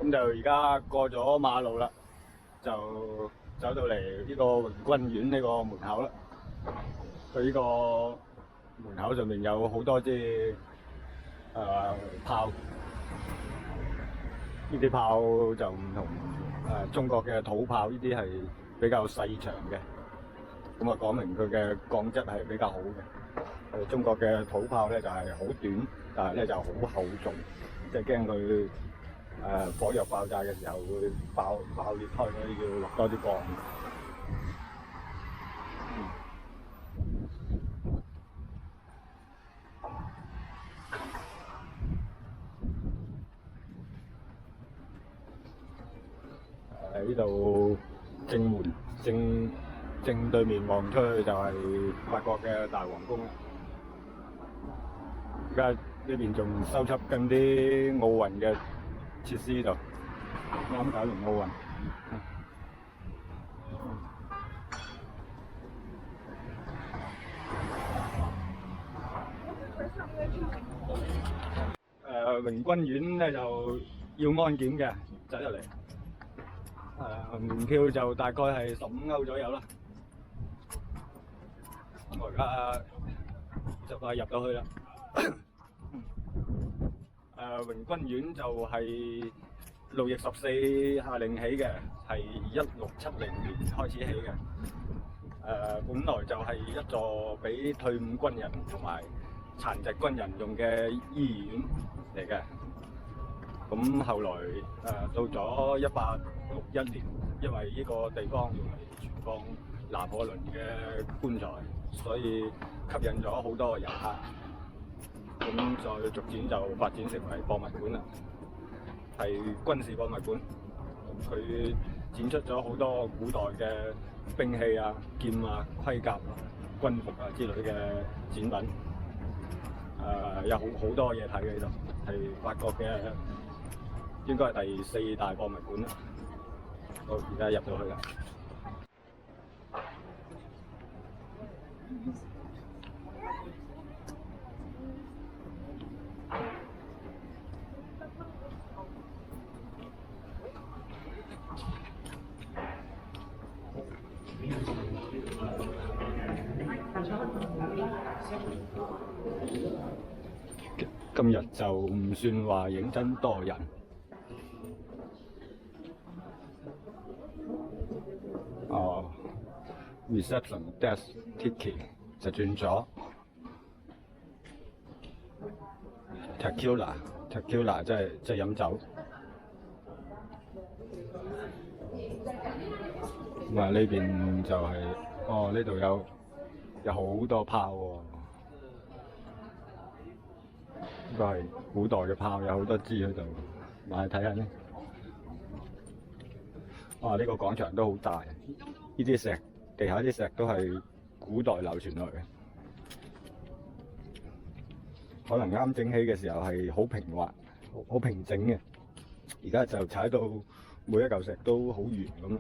咁就而家過咗馬路啦，就走到嚟呢個榮軍院呢個門口啦。佢呢個門口上面有好多支炮，呢啲炮就唔同中國嘅土炮，呢啲係比較細長嘅，咁啊講明佢嘅鋼質係比較好嘅。中國嘅土炮咧就係好短，但係咧就好厚重，即係驚佢火藥爆炸嘅時候會爆裂開，所以要落多啲鋼。呢度正門正對面望出去就係法國嘅大皇宮啦。而家呢邊仲修葺緊啲奧運嘅設施度，啱搞完奧運。榮軍院咧就要安檢嘅，走入嚟。門票就大概係15歐左右啦。我而家就快入到去啦。榮軍院就係路易14下令起嘅，係1670年開始起嘅。本來就係一座俾退伍軍人同埋殘疾軍人用嘅醫院嚟嘅。咁後來到咗1861年，因為呢個地方用嚟存放拿破崙嘅棺材，所以吸引咗好多遊客。咁再逐漸就發展成為博物館啦，係軍事博物館。佢展出咗好多古代嘅兵器啊、劍啊、盔甲啊、軍服啊之類嘅展品。有好多嘢睇嘅，呢度係法國嘅，應該係第4大博物館啦。好，而家入到去啦。今日就唔算話認真多人。Reception desk ticket 就轉咗 tequila 即係飲酒。咁啊呢邊就係呢度有好多炮喎。呢個係古代嘅炮，有好多支喺度，埋去睇下先。呢個廣場都好大，呢啲地下啲石都係古代流傳落嚟嘅，可能啱整起嘅時候係好平滑、好平整嘅，而家就踩到每一嚿石都好圓咁。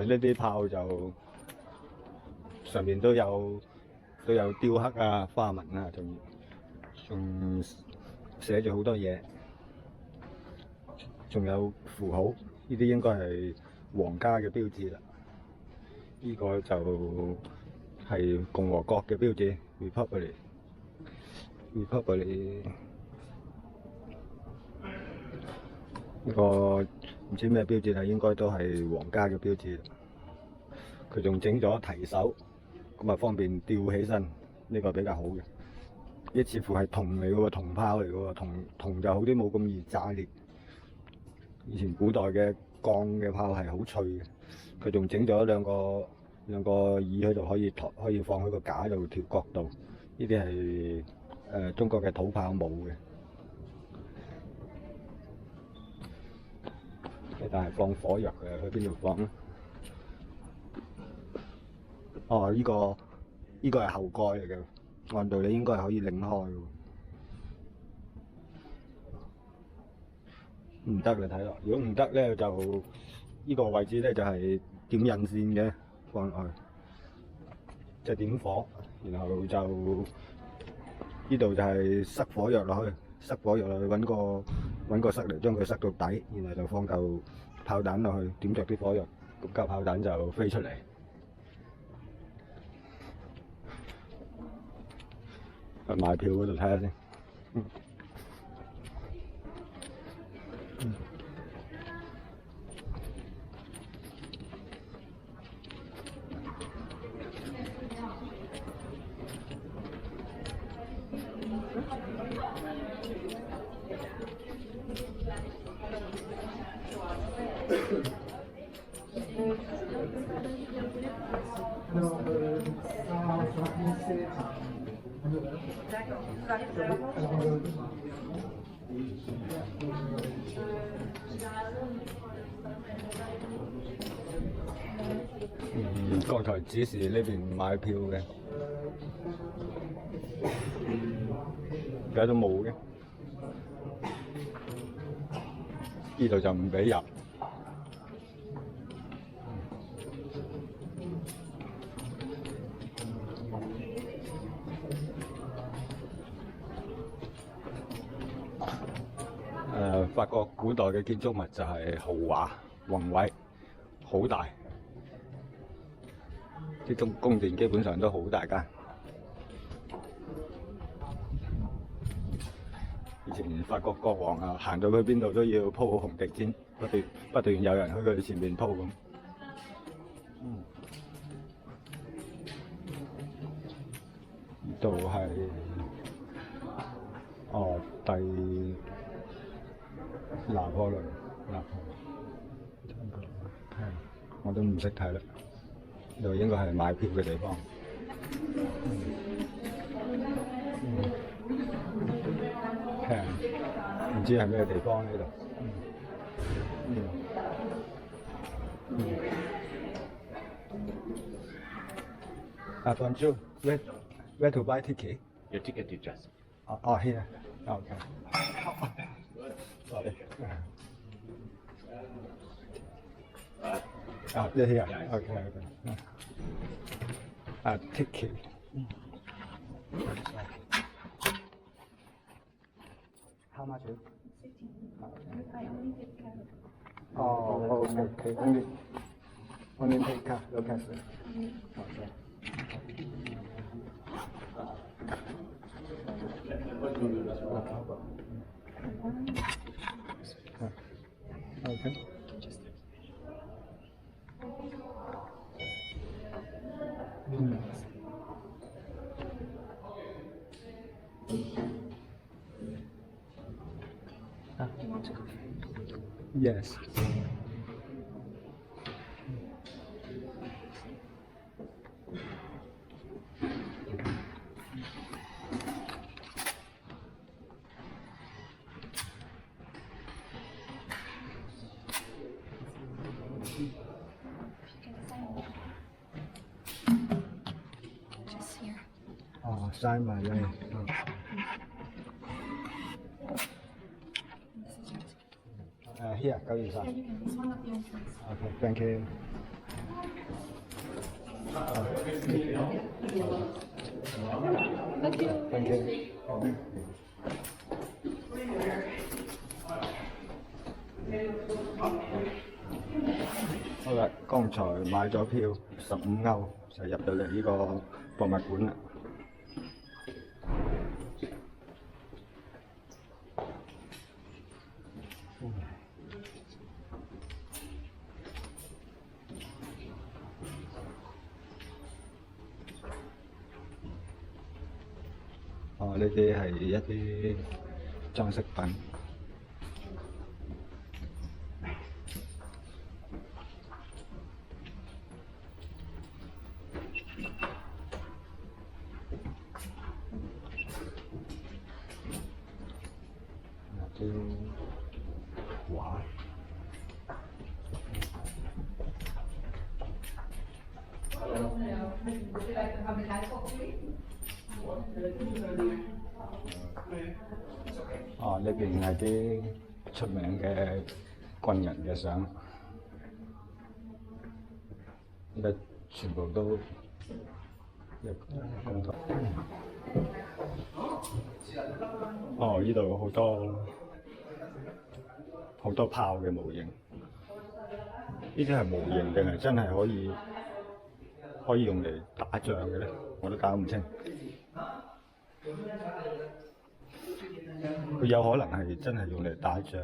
呢啲炮就上面都有雕刻啊、花紋啊，仲寫住好多嘢，仲有符號，呢啲應該係皇家嘅標誌啦。呢個就係共和國嘅標誌 Republic。呢個唔知咩標誌啦，應該都係皇家嘅標誌。佢仲整咗提手，咁啊方便吊起身，呢個比較好嘅。呢似乎係銅嚟嘅喎，銅炮嚟嘅喎，銅就好啲，冇咁易炸裂。以前古代嘅鋼嘅炮係好脆嘅，佢仲整咗兩個椅喺度，可以放喺個架度調角度。呢啲係中國嘅土炮冇嘅。但係放火藥嘅，去邊度放咧？呢個係後蓋嚟嘅，按道理應該係可以擰開嘅。唔得啦，睇落。如果唔得咧，就呢個位置咧就係點引線嘅放落去，即係點火，然後就呢度就係塞火藥落去，塞火藥落去揾個塞嚟將佢塞到底，然後就放嚿炮彈落去，點着啲火藥，咁嚿炮彈就飛出嚟。去買票嗰度睇下先。剛才指示呢邊買票嘅，而家都冇嘅，呢度就唔俾入。法國古代嘅建築物就係豪華宏偉，好大，啲宮殿基本上都好大間。以前法國國王啊，行到去邊度都要鋪好紅地毯，不斷有人去佢前面鋪咁。呢度係拿破崙，我都唔識睇啦。呢度應該係買票嘅地方。平，唔知係咩地方呢度。Bonjour, where to buy ticket? Your ticket is just. Oh, here. Okay. Sorry. Here. Okay. Ticket. How much is it? I only take card. Oh, okay. Only take card. Okay. Okay. Okay. Yes. Just here. Oh, sign my name. Here, go inside. You can. It's one of the entrance. Okay, thank you. Thank you. Thank you. 好啦，剛才買咗票15歐，就入到嚟呢個博物館啦。哦，呢啲係一啲裝飾品。啲畫。哦，呢邊係啲出名嘅軍人嘅相。而家全部都一公台。哦，呢度好多炮嘅模型，呢啲係模型定係真係可以用嚟打仗嘅咧？我都搞唔清。佢有可能係真係用嚟打仗，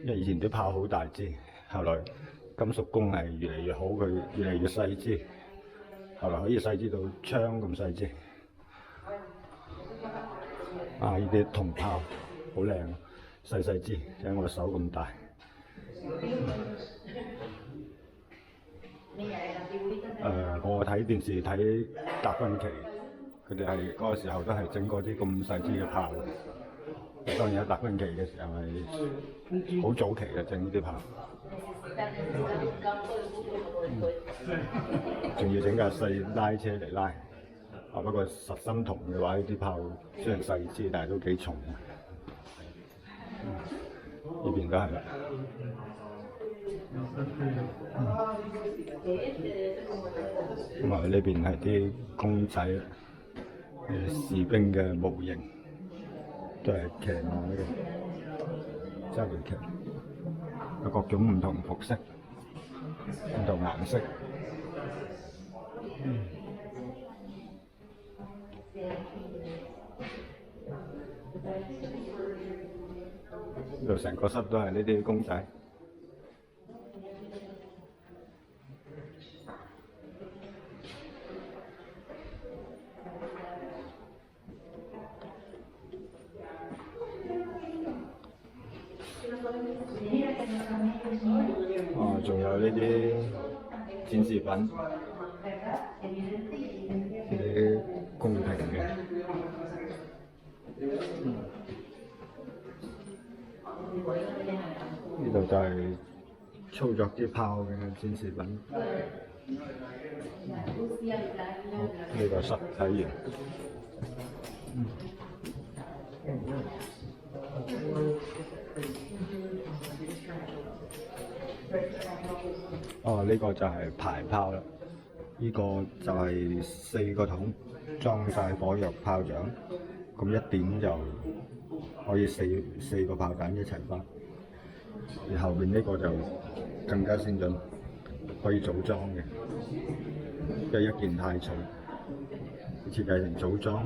因為以前啲炮好大支，後來金屬工藝越嚟越好，佢越嚟越細支，後來可以細支到槍咁細支。啊！呢啲銅炮好靚，細支，有我手咁大。我睇電視睇達芬奇，佢哋係嗰個時候都係整過啲咁細支嘅炮。當然喺達芬奇嘅時候係好早期嘅整呢啲炮，仲要整架細拉車嚟拉。不過實心銅嘅話，呢啲炮雖然細支，但係都幾重。呢邊都係啦。咁啊，呢邊係啲公仔，士兵嘅模型，都係騎馬嘅，周圍騎，有各種唔同服飾、唔同顏色。呢度成個室都係呢啲公仔。仲有呢啲展示品，呢啲宮廷嘅。呢度就係操作啲炮嘅展示品。呢個室睇完。哦，呢個就係排炮啦。呢個就係4個桶裝晒火藥炮仗，咁一點就可以四個炮彈一齊發。而後邊呢個就更加先進，可以組裝嘅，因為一件太重，設計成組裝。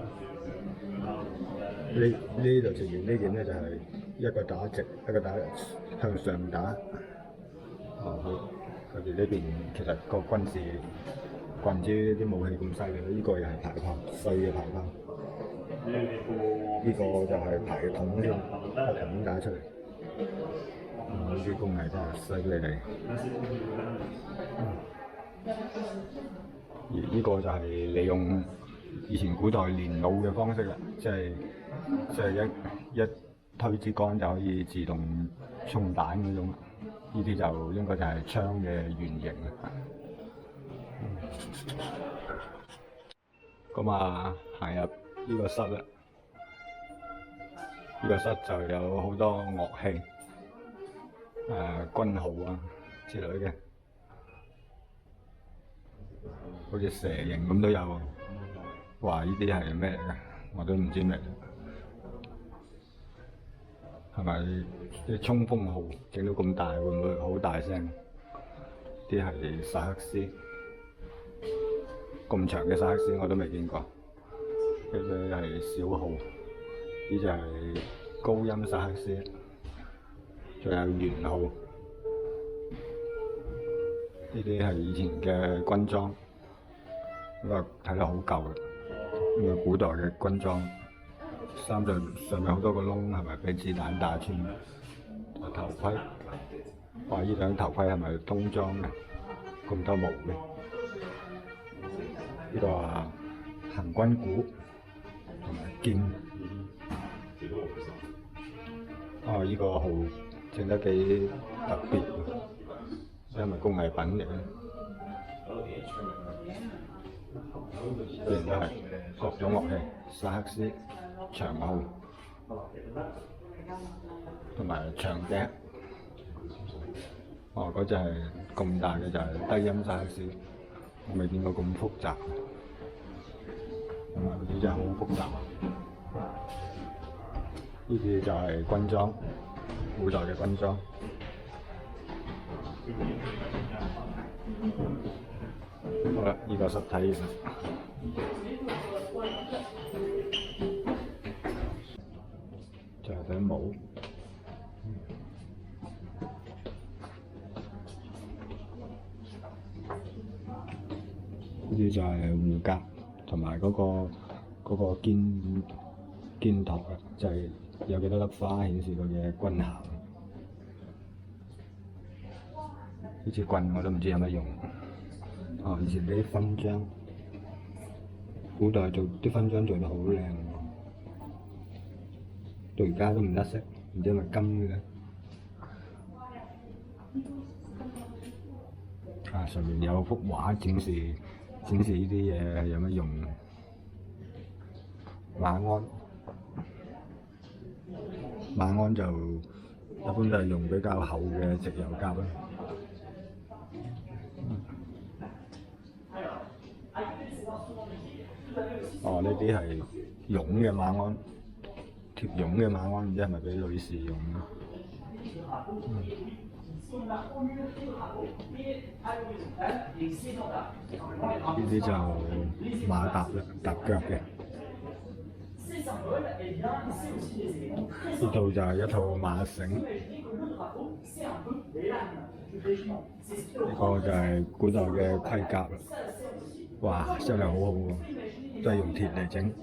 呢度直完呢件咧就係一個打直，一個打向上打。佢哋呢邊其實個軍事怪唔知啲武器咁犀利，呢個又係排炮，細嘅排炮。呢個就係排筒添，一筒打出嚟。呢啲工藝真係犀利。而呢個就係利用以前古代練弩嘅方式啦，即係一推支桿就可以自動充彈嗰種。呢啲就應該就係槍嘅原型啦。咁啊，行入呢個室啦。呢個室就有好多樂器，軍號啊之類嘅，好似蛇形咁都有。哇！呢啲係咩嚟㗎？我都唔知咩。係咪啲衝鋒號整到咁大，會唔會好大聲？啲係薩克斯，咁長嘅薩克斯我都未見過。呢啲係小號，呢就係高音薩克斯，仲有圓號。呢啲係以前嘅軍裝，咁啊睇落好舊啦。呢個古代嘅軍裝。衫上面好多個窿，係咪俾子彈打穿？頭盔，哇！呢頂頭盔係咪冬裝嘅？咁多毛嘅？呢個行軍鼓同埋劍。呢個號整得幾特別，因為工藝品嚟嘅。呢邊都係各種樂器，薩克斯。長號同埋長笛，嗰隻係咁大嘅就係低音薩克斯，未見過咁複雜。呢啲真係好複雜。呢啲就係軍裝，古代嘅軍裝。好啦，呢個實體嘅。就係頂帽。呢啲就係護甲同埋嗰個肩托啊，就係有幾多粒花顯示佢嘅軍銜。呢支棍我都唔知有乜用。哦，以前啲勳章，古代做啲勳章做得好靚，到而家都唔甩色，唔知係咪金嘅咧？啊，上面有幅畫展示呢啲嘢有乜用？馬鞍就一般都係用比較厚嘅直油甲啦。哦，呢啲係絨嘅馬鞍，貼絨嘅馬鞍，唔知係咪俾女士用咧？呢啲就馬踏啦，踏腳嘅。呢套就係一套馬繩，呢個就係古代嘅盔甲啦。哇，質量好好喎，都係用鐵嚟整，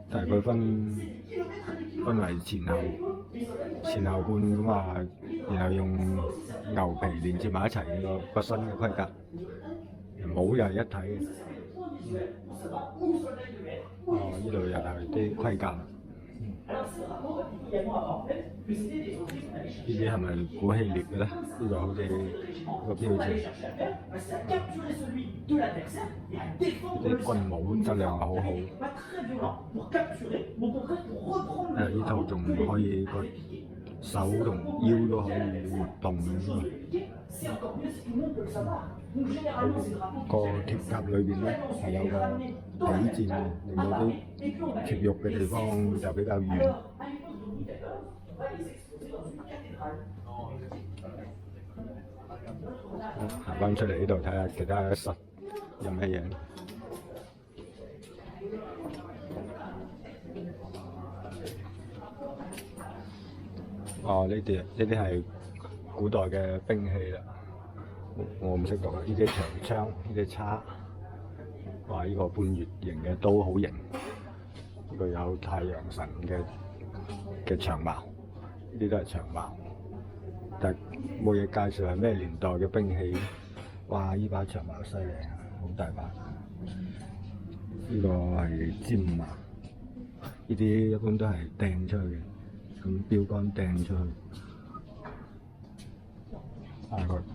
但係佢分為前後半咁啊，然後用牛皮連接埋一齊個身嘅盔甲，帽又係一體嘅。哦，呢度又係啲盔甲。呢啲係咪古希臘嘅咧？呢個好似個標誌。啲軍帽質量係好好。呢套仲可以個手同腰都可以活動嘅。個鐵甲裏邊咧係有個起墊嘅，令到啲貼肉嘅地方就比較軟。行翻出嚟呢度睇下其他室有咩嘢。哦，呢啲係古代嘅兵器啦。我唔識讀啊！呢啲長槍，呢啲叉，哇！呢個半月形嘅刀好型，呢個有太陽神嘅長矛，呢啲都係長矛，但係冇嘢介紹係咩年代嘅兵器。哇！呢把長矛犀利，好大把。呢個係尖矛，呢啲一般都係掟出去嘅，咁標杆掟出去。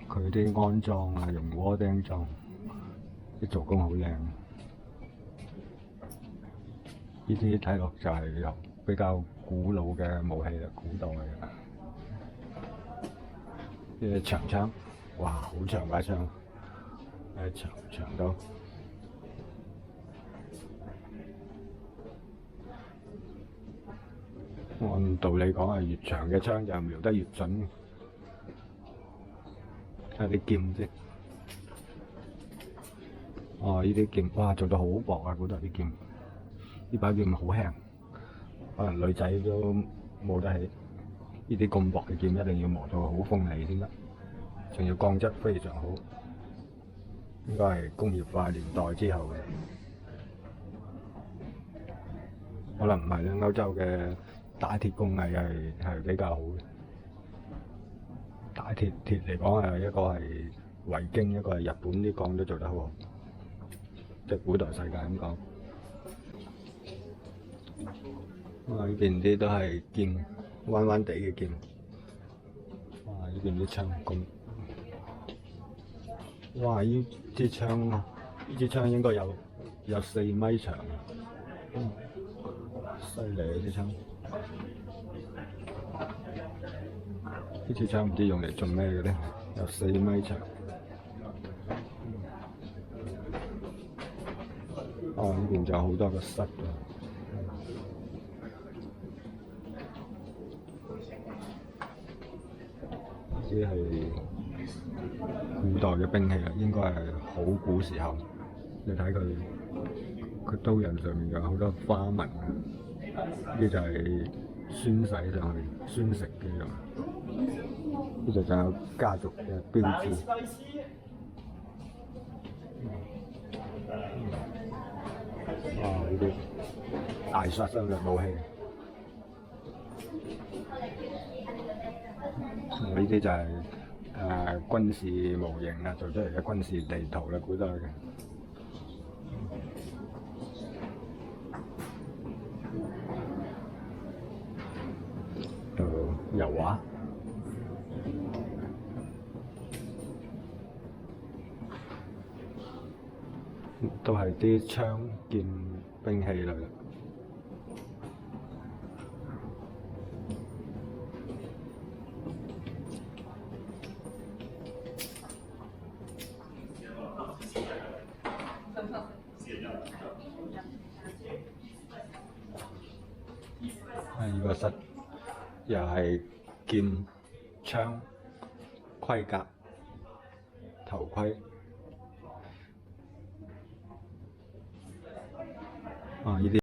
佢啲安裝啊，用窩釘裝，啲做工好靚。呢啲睇落就係有比較古老嘅武器啦，古代嘅。呢啲長槍，哇，好長把槍，長刀。按道理講係越長嘅槍就瞄得越準。睇下啲劍啫。哦，呢啲劍，哇，做到好薄啊！古代啲劍，呢把劍好輕，可能女仔都冇得起。呢啲咁薄嘅劍一定要磨到好鋒利先得，仲要鋼質非常好。應該係工業化年代之後嘅，可能唔係啦。歐洲嘅打鐵工藝係比較好嘅。打鐵嚟講係一個係維京，一個係日本啲鋼都做得好好，即係古代世界咁講。哇！呢邊啲都係劍，彎彎地嘅劍。哇！呢邊啲槍咁，哇！呢支槍應該有4米長，犀利啊！支槍。呢支槍唔知用嚟做咩嘅咧？有4米長。哦，呢邊就好多個室㗎。呢啲係古代嘅兵器啦，應該係好古時候。你睇佢刀刃上面有好多花紋啊，呢啲就係宣洗上去宣食嘅用。呢度仲有家族嘅標誌。哇！呢啲大殺傷力武器。呢啲就係軍事模型啊，做出嚟嘅軍事地圖啦，古代嘅。油畫，都係啲槍劍兵器類啦。呢個室又係劍、槍、盔甲、頭盔。啊！呢啲。